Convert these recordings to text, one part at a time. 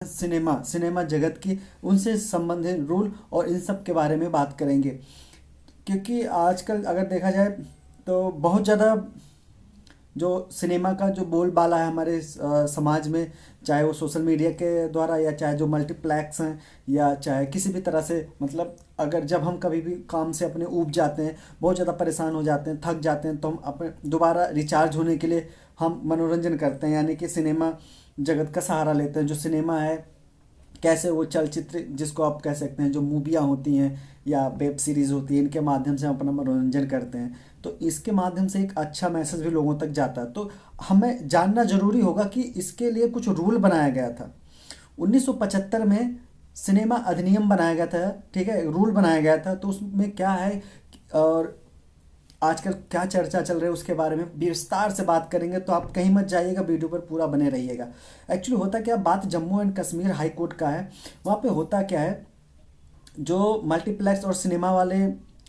Cinema cinema जगत की उनसे संबंधित रूल और इन सब के बारे में बात करेंगे। क्योंकि आजकल अगर देखा जाए तो बहुत ज़्यादा जो सिनेमा का जो बोलबाला है हमारे समाज में, चाहे वो सोशल मीडिया के द्वारा या चाहे जो मल्टीप्लेक्स हैं या चाहे किसी भी तरह से, मतलब अगर जब हम कभी भी काम से अपने ऊब जाते हैं, बहुत ज़्यादा परेशान हो जाते हैं, थक जाते हैं, तो हम अपने दोबारा रिचार्ज होने के लिए हम मनोरंजन करते हैं, यानी कि सिनेमा जगत का सहारा लेते हैं। जो सिनेमा है, कैसे वो चलचित्र जिसको आप कह सकते हैं, जो मूवियाँ होती हैं या वेब सीरीज़ होती है, इनके माध्यम से हम अपना मनोरंजन करते हैं। तो इसके माध्यम से एक अच्छा मैसेज भी लोगों तक जाता है। तो हमें जानना ज़रूरी होगा कि इसके लिए कुछ रूल बनाया गया था। 1975 में सिनेमा अधिनियम बनाया गया था, ठीक है, रूल बनाया गया था। तो उसमें क्या है और आजकल क्या चर्चा चल रही है उसके बारे में विस्तार से बात करेंगे। तो आप कहीं मत जाइएगा, वीडियो पर पूरा बने रहिएगा। एक्चुअली होता क्या, बात Jammu and Kashmir high court का है। वहाँ पे होता क्या है, जो मल्टीप्लेक्स और सिनेमा वाले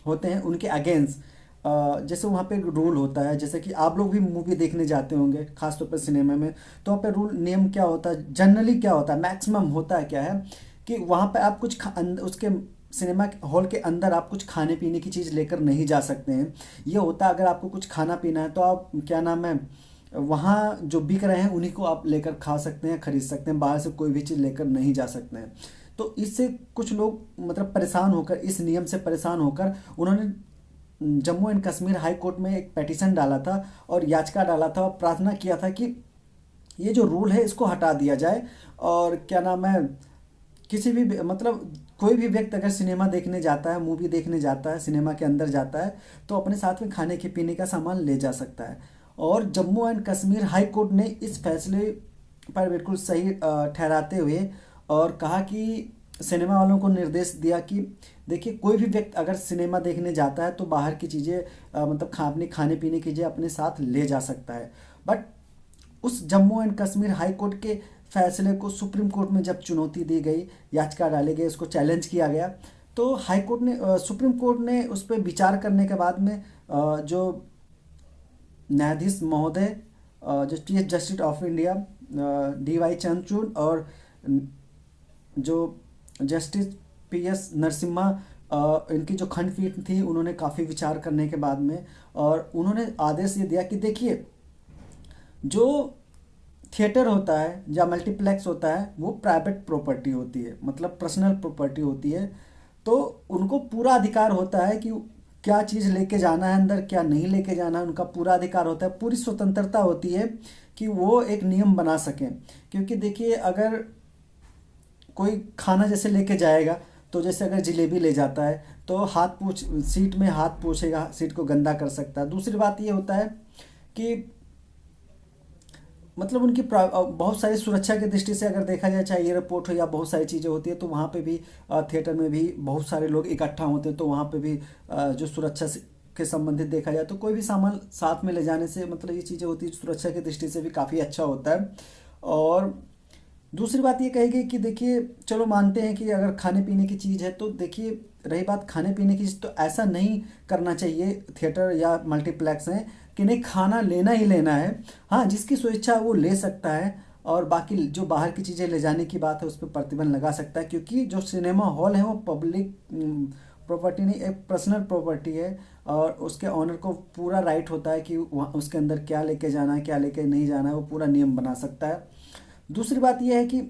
होते हैं उनके अगेंस्ट जैसे वहाँ पे एक रूल होता है, जैसे कि आप लोग भी मूवी देखने जाते होंगे खासतौर पर सिनेमा में। तो वहाँ पे रूल नियम क्या होता है, जनरली क्या होता है, मैक्सिमम होता है क्या है कि वहाँ पे आप कुछ उसके सिनेमा हॉल के अंदर आप कुछ खाने पीने की चीज़ लेकर नहीं जा सकते हैं। ये होता है अगर आपको कुछ खाना पीना है तो आप क्या नाम है, वहाँ जो बिक रहे हैं उन्हीं को आप लेकर खा सकते हैं, खरीद सकते हैं, बाहर से कोई भी चीज़ लेकर नहीं जा सकते हैं। तो इससे कुछ लोग मतलब परेशान होकर, इस नियम से परेशान होकर उन्होंने Jammu and Kashmir high court में एक पिटीशन डाला था और याचिका डाला था और प्रार्थना किया था कि ये जो रूल है इसको हटा दिया जाए। और क्या नाम है, किसी भी मतलब कोई भी व्यक्ति अगर सिनेमा देखने जाता है, मूवी देखने जाता है, सिनेमा के अंदर जाता है, तो अपने साथ में खाने के पीने का सामान ले जा सकता है। और Jammu and Kashmir high court ने इस फैसले पर बिल्कुल सही ठहराते हुए और कहा कि सिनेमा वालों को निर्देश दिया कि देखिए, कोई भी व्यक्ति अगर सिनेमा देखने जाता है तो बाहर की चीज़ें मतलब अपने खाने पीने की चीज़ें अपने साथ ले जा सकता है। बट उस Jammu and Kashmir high court के फैसले को सुप्रीम कोर्ट में जब चुनौती दी गई, याचिका डाली गई, उसको चैलेंज किया गया, तो हाई कोर्ट ने सुप्रीम कोर्ट ने उस पर विचार करने के बाद में जो न्यायाधीश महोदय, जो chief justice of India DY Chandrachud और जो जस्टिस PS नरसिम्हा, इनकी जो खंडपीठ थी, उन्होंने काफ़ी विचार करने के बाद में और उन्होंने आदेश ये दिया कि देखिए, जो थिएटर होता है या मल्टीप्लेक्स होता है वो प्राइवेट प्रॉपर्टी होती है, मतलब पर्सनल प्रॉपर्टी होती है। तो उनको पूरा अधिकार होता है कि क्या चीज़ लेके जाना है अंदर, क्या नहीं लेके जाना है, उनका पूरा अधिकार होता है, पूरी स्वतंत्रता होती है कि वो एक नियम बना सकें। क्योंकि देखिए, अगर कोई खाना जैसे लेके जाएगा, तो जैसे अगर जलेबी ले जाता है तो हाथ पूछ सीट में हाथ पूछेगा, सीट को गंदा कर सकता है। दूसरी बात ये होता है कि मतलब उनकी बहुत सारी सुरक्षा की दृष्टि से अगर देखा जाए, चाहे एयरपोर्ट हो या बहुत सारी चीज़ें होती है, तो वहाँ पे भी थिएटर में भी बहुत सारे लोग इकट्ठा होते हैं। तो वहाँ पे भी जो सुरक्षा के संबंधित देखा जाए तो कोई भी सामान साथ में ले जाने से मतलब ये चीज़ें होती है, सुरक्षा की दृष्टि से भी काफ़ी अच्छा होता है। और दूसरी बात ये कहेगी कि देखिए, चलो मानते हैं कि अगर खाने पीने की चीज़ है, तो देखिए रही बात खाने पीने की चीज़, तो ऐसा नहीं करना चाहिए थिएटर या मल्टीप्लेक्स हैं कि नहीं, खाना लेना ही लेना है। हाँ, जिसकी स्वेच्छा है वो ले सकता है और बाकी जो बाहर की चीज़ें ले जाने की बात है उस पर प्रतिबंध लगा सकता है। क्योंकि जो सिनेमा हॉल है वो पब्लिक प्रॉपर्टी नहीं, एक पर्सनल प्रॉपर्टी है और उसके ऑनर को पूरा राइट होता है कि वहाँ उसके अंदर क्या लेके जाना है, क्या लेके नहीं जाना है, वो पूरा नियम बना सकता है। दूसरी बात यह है कि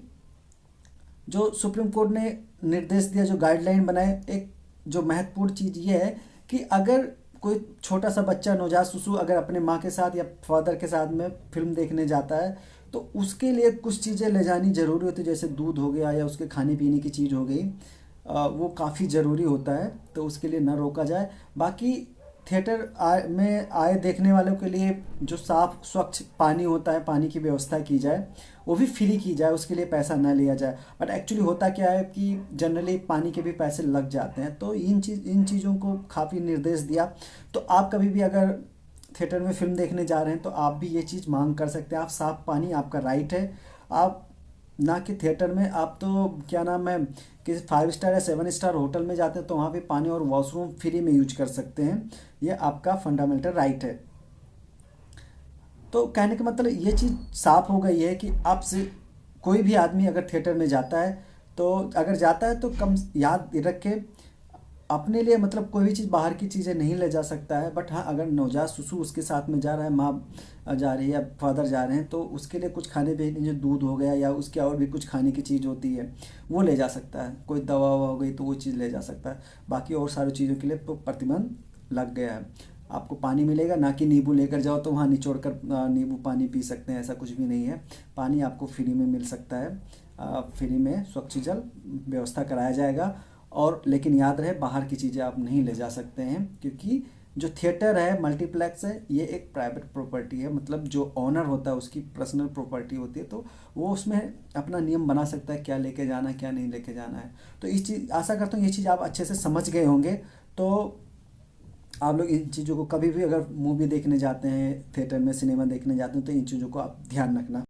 जो सुप्रीम कोर्ट ने निर्देश दिया, जो गाइडलाइन बनाए, एक जो महत्वपूर्ण चीज़ ये है कि अगर कोई छोटा सा बच्चा, नवजात शिशु अगर अपने माँ के साथ या फादर के साथ में फिल्म देखने जाता है, तो उसके लिए कुछ चीज़ें ले जानी ज़रूरी होती है, जैसे दूध हो गया या उसके खाने पीने की चीज़ हो गई, वो काफ़ी ज़रूरी होता है। तो उसके लिए ना रोका जाए। बाकी थिएटर में आए देखने वालों के लिए जो साफ स्वच्छ पानी होता है, पानी की व्यवस्था की जाए, वो भी फ्री की जाए, उसके लिए पैसा ना लिया जाए। बट एक्चुअली होता क्या है कि जनरली पानी के भी पैसे लग जाते हैं। तो इन चीज़ों को काफ़ी निर्देश दिया। तो आप कभी भी अगर थिएटर में फिल्म देखने जा रहे हैं तो आप भी ये चीज़ मांग कर सकते हैं। आप साफ पानी, आपका राइट है। आप ना कि थिएटर में, आप तो क्या नाम है, किसी 5 स्टार या 7 स्टार होटल में जाते हैं तो वहाँ पे पानी और वॉशरूम फ्री में यूज कर सकते हैं। ये आपका फंडामेंटल राइट है। तो कहने का मतलब ये चीज़ साफ हो गई है कि आप कोई भी आदमी अगर थिएटर में जाता है, तो अगर जाता है तो कम याद रखे, अपने लिए मतलब कोई भी चीज़ बाहर की चीज़ें नहीं ले जा सकता है। बट हाँ, अगर नवजात शिशु उसके साथ में जा रहा है, माँ जा रही है या फादर जा रहे हैं, तो उसके लिए कुछ खाने पीने, जो दूध हो गया या उसके और भी कुछ खाने की चीज़ होती है, वो ले जा सकता है। कोई दवा ववा हो गई तो वो चीज़ ले जा सकता है। बाकी और सारी चीज़ों के लिए तो प्रतिबंध लग गया है। आपको पानी मिलेगा, ना कि नींबू लेकर जाओ तो वहाँ निचोड़ कर नींबू पानी पी सकते हैं, ऐसा कुछ भी नहीं है। पानी आपको फ्री में मिल सकता है। फ्री में स्वच्छ जल व्यवस्था कराया जाएगा। और लेकिन याद रहे, बाहर की चीज़ें आप नहीं ले जा सकते हैं, क्योंकि जो थिएटर है, मल्टीप्लेक्स है, ये एक प्राइवेट प्रॉपर्टी है। मतलब जो ऑनर होता है उसकी पर्सनल प्रॉपर्टी होती है, तो वो उसमें अपना नियम बना सकता है क्या लेके जाना है, क्या नहीं लेके जाना है। तो इस चीज़, आशा करता हूँ ये चीज़ आप अच्छे से समझ गए होंगे। तो आप लोग इन चीज़ों को कभी भी अगर मूवी देखने जाते हैं, थिएटर में सिनेमा देखने जाते हैं, तो इन चीज़ों को आप ध्यान रखना।